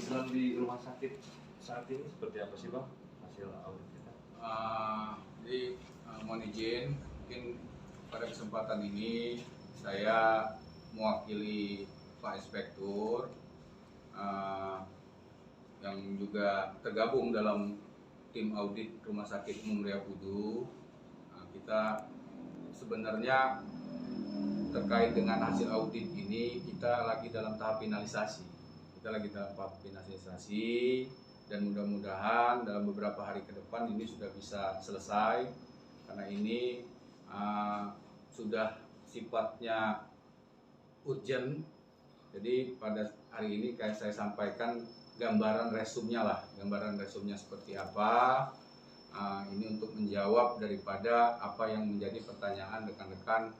Islam di rumah sakit saat ini seperti apa sih Bang hasil audit kita? Mohon izin, mungkin pada kesempatan ini saya mewakili Pak Inspektur yang juga tergabung dalam tim audit Rumah Sakit Umum Riau Kudu. Kita sebenarnya terkait dengan hasil audit ini kita lagi dalam tahap finalisasi. Dan mudah-mudahan dalam beberapa hari ke depan ini sudah bisa selesai, karena ini sudah sifatnya urgent. Jadi pada hari ini kayak saya sampaikan gambaran resumnya seperti apa. Ini untuk menjawab daripada apa yang menjadi pertanyaan rekan-rekan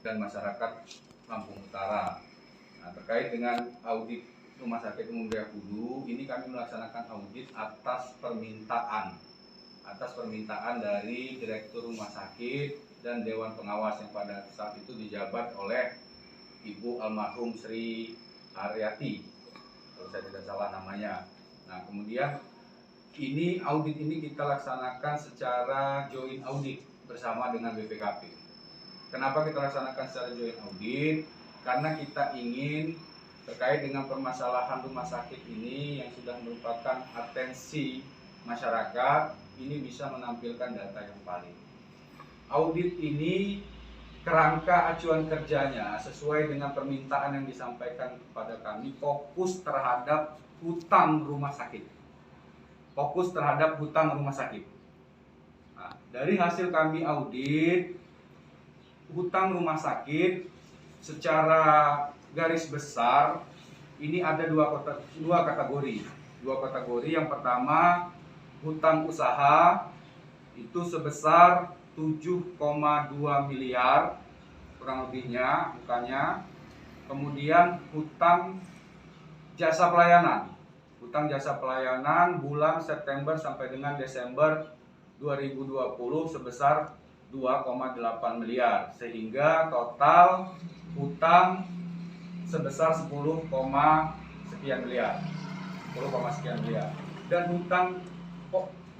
dan masyarakat Lampung Utara. Terkait dengan audit Rumah Sakit Umum Riau Kudu, ini kami melaksanakan audit atas permintaan dari Direktur Rumah Sakit dan Dewan Pengawas yang pada saat itu dijabat oleh Ibu almarhum Sri Haryati, kalau saya tidak salah namanya. Nah, kemudian audit ini kita laksanakan secara joint audit bersama dengan BPKP. Kenapa kita laksanakan secara joint audit? Karena kita ingin terkait dengan permasalahan rumah sakit ini yang sudah merupakan atensi masyarakat, ini bisa menampilkan data yang valid. Audit ini kerangka acuan kerjanya sesuai dengan permintaan yang disampaikan kepada kami, fokus terhadap hutang rumah sakit. Nah, dari hasil kami audit, hutang rumah sakit secara garis besar ini ada dua kategori. Yang pertama, hutang usaha itu sebesar 7,2 miliar kurang lebihnya bukannya. Kemudian hutang jasa pelayanan bulan September sampai dengan Desember 2020 sebesar 2,8 miliar, sehingga total hutang sebesar 10, sekian miliar. Dan hutang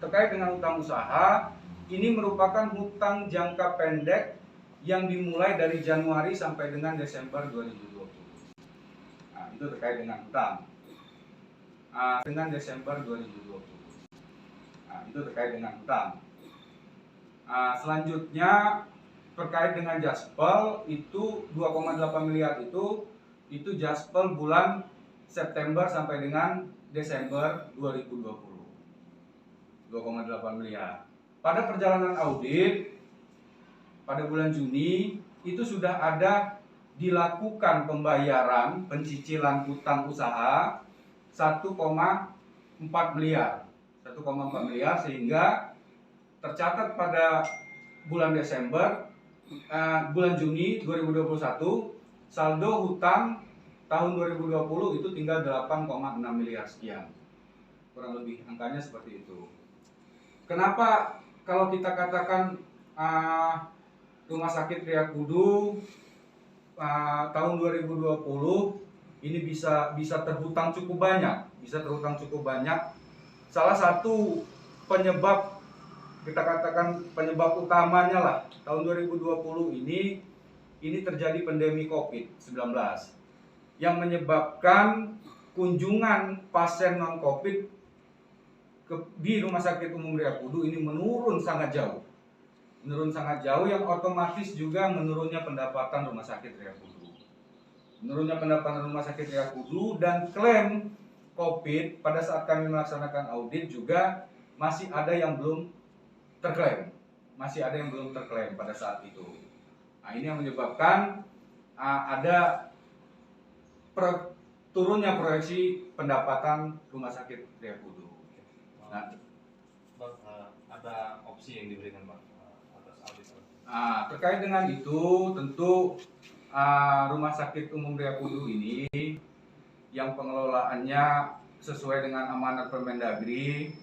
terkait dengan hutang usaha ini merupakan hutang jangka pendek yang dimulai dari Januari sampai dengan Desember 2020. Nah, itu terkait dengan hutang. Selanjutnya terkait dengan Jaspel itu 2,8 miliar itu Jaspel bulan September sampai dengan Desember 2020. 2,8 miliar. Pada perjalanan audit pada bulan Juni itu sudah ada dilakukan pembayaran pencicilan hutang usaha 1,4 miliar, sehingga tercatat pada bulan Juni 2021 saldo hutang tahun 2020 itu tinggal 8,6 miliar sekian, kurang lebih angkanya seperti itu. Kenapa kalau kita katakan Rumah Sakit Riau Kudu tahun 2020 ini bisa terhutang cukup banyak. Salah satu penyebab, kita katakan penyebab utamanya lah, tahun 2020 ini terjadi pandemi COVID-19 yang menyebabkan kunjungan pasien non-COVID di Rumah Sakit Umum Riau Kudu ini menurun sangat jauh, yang otomatis juga menurunnya pendapatan Rumah Sakit Riau Kudu. Dan klaim COVID pada saat kami melaksanakan audit juga masih ada yang belum terklaim pada saat itu. Nah, ini yang menyebabkan ada turunnya proyeksi pendapatan Rumah Sakit Riau Kudu. Nah, Bang, ada opsi yang diberikan Bang atas audit? Terkait dengan itu tentu Rumah Sakit Umum Riau Kudu ini yang pengelolaannya sesuai dengan amanat Permendagri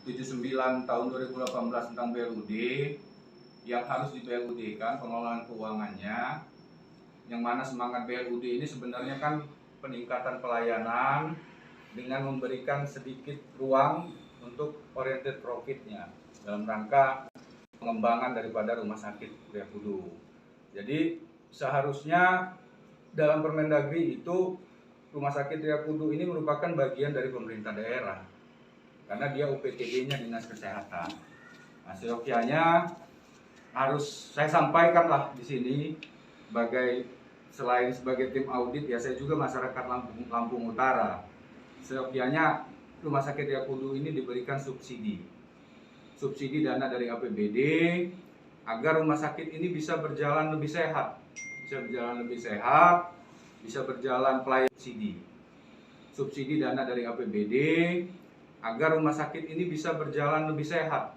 79 tahun 2018 tentang BLUD, yang harus di BLUD-kan pengelolaan keuangannya, yang mana semangat BLUD ini sebenarnya kan peningkatan pelayanan, dengan memberikan sedikit ruang untuk oriented profitnya dalam rangka pengembangan daripada rumah sakit Tria Kudu. Jadi seharusnya dalam Permendagri itu rumah sakit Tria Kudu ini merupakan bagian dari pemerintah daerah karena dia UPTD-nya Dinas Kesehatan. Nah, seyogyanya harus saya sampaikan lah di sini selain sebagai tim audit ya saya juga masyarakat Lampung Utara. Seyogyanya rumah sakit Tria Kudu ini diberikan subsidi dana dari APBD agar rumah sakit ini bisa berjalan lebih sehat, bisa berjalan pelayanan subsidi dana dari APBD agar rumah sakit ini bisa berjalan lebih sehat,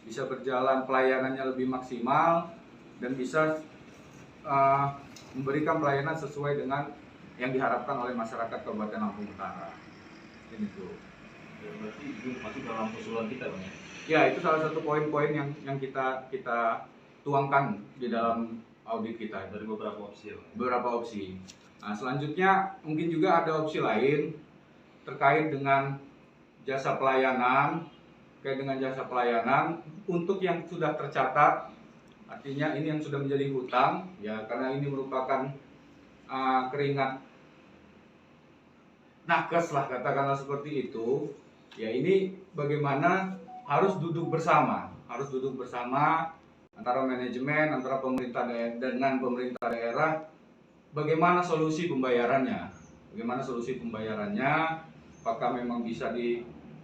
bisa berjalan pelayanannya lebih maksimal dan bisa memberikan pelayanan sesuai dengan yang diharapkan oleh masyarakat Kabupaten Lampung Utara. Ini tuh. Ya, berarti itu masuk dalam usulan kita, Bang. Ya, itu salah satu poin-poin yang kita tuangkan di dalam audit kita Dari beberapa opsi. Beberapa opsi. Nah, selanjutnya mungkin juga ada opsi lain terkait dengan jasa pelayanan, untuk yang sudah tercatat, artinya ini yang sudah menjadi hutang, ya karena ini merupakan keringat nakes lah katakanlah seperti itu. Ya ini bagaimana harus duduk bersama antara manajemen, antara pemerintah daerah dengan pemerintah daerah, bagaimana solusi pembayarannya, apakah memang bisa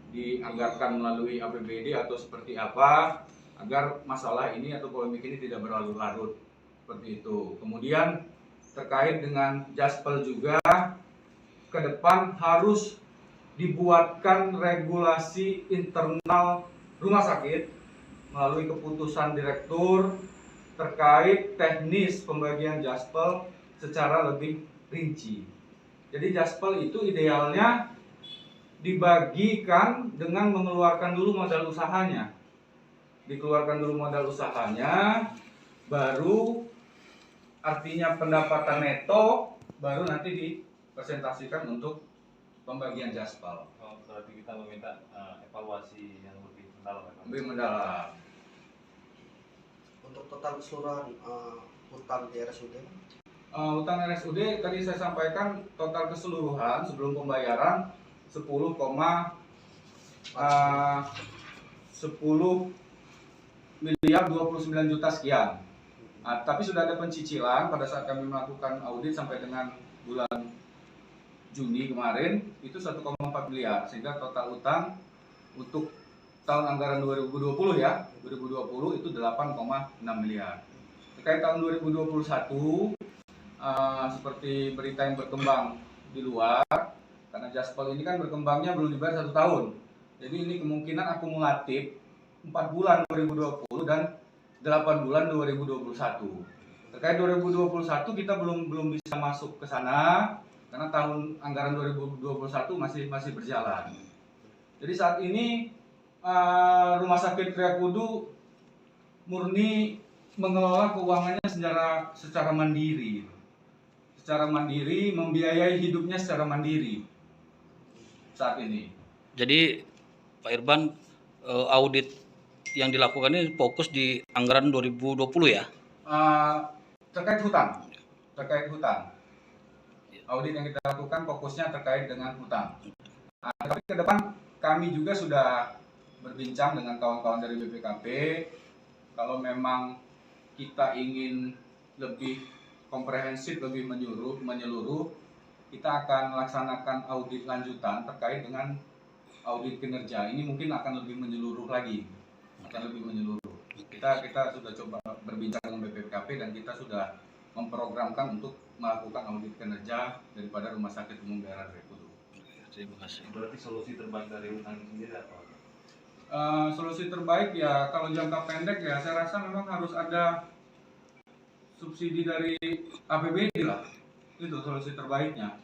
dianggarkan melalui APBD atau seperti apa, agar masalah ini atau polemik ini tidak berlarut-larut seperti itu. Kemudian terkait dengan Jaspel juga, ke depan harus dibuatkan regulasi internal rumah sakit melalui keputusan direktur terkait teknis pembagian Jaspel secara lebih rinci. Jadi Jaspel itu idealnya dibagikan dengan mengeluarkan dulu modal usahanya. Baru artinya pendapatan neto, baru nanti dipresentasikan untuk pembagian Jaspel. Berarti kita meminta evaluasi yang lebih mendalam. Untuk total keseluruhan hutang di RSUD? Hutang RSUD tadi saya sampaikan total keseluruhan sebelum pembayaran 10 miliar 29 juta sekian. Tapi sudah ada pencicilan pada saat kami melakukan audit sampai dengan bulan Juni kemarin itu 1,4 miliar, sehingga total utang untuk tahun anggaran 2020 itu 8,6 miliar. Terkait tahun 2021 seperti berita yang berkembang di luar, karena Jaspel ini kan berkembangnya belum dibayar 1 tahun. Jadi ini kemungkinan akumulatif 4 bulan 2020 dan 8 bulan 2021. Terkait 2021 kita belum bisa masuk ke sana karena tahun anggaran 2021 masih berjalan. Jadi saat ini Rumah Sakit Tria Kudu murni mengelola keuangannya secara mandiri. Membiayai hidupnya secara mandiri saat ini. Jadi Pak Irban, audit yang dilakukan ini fokus di anggaran 2020 ya? Terkait hutang. Audit yang kita lakukan fokusnya terkait dengan hutang. Tapi ke depan kami juga sudah berbincang dengan kawan-kawan dari BPKP, kalau memang kita ingin lebih komprehensif, lebih menyeluruh, kita akan melaksanakan audit lanjutan terkait dengan audit kinerja. Ini mungkin akan lebih menyeluruh lagi. Kita sudah coba berbincang dengan BPKP dan kita sudah memprogramkan untuk melakukan audit kinerja daripada Rumah Sakit Umum Daerah Tria Kudu. Terima kasih. Berarti solusi terbaik dari hutang sendiri apa? Solusi terbaik ya kalau jangka pendek ya saya rasa memang harus ada subsidi dari APBD lah, itu solusi terbaiknya.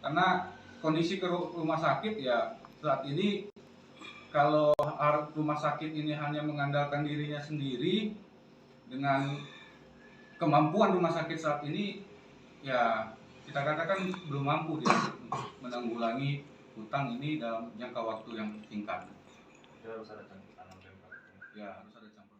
Karena kondisi ke rumah sakit ya saat ini, kalau rumah sakit ini hanya mengandalkan dirinya sendiri dengan kemampuan rumah sakit saat ini, ya kita katakan belum mampu dia untuk menanggulangi hutang ini dalam jangka waktu yang singkat. Itu harus ada campur tanam Pemkab. Ya, harus ada campur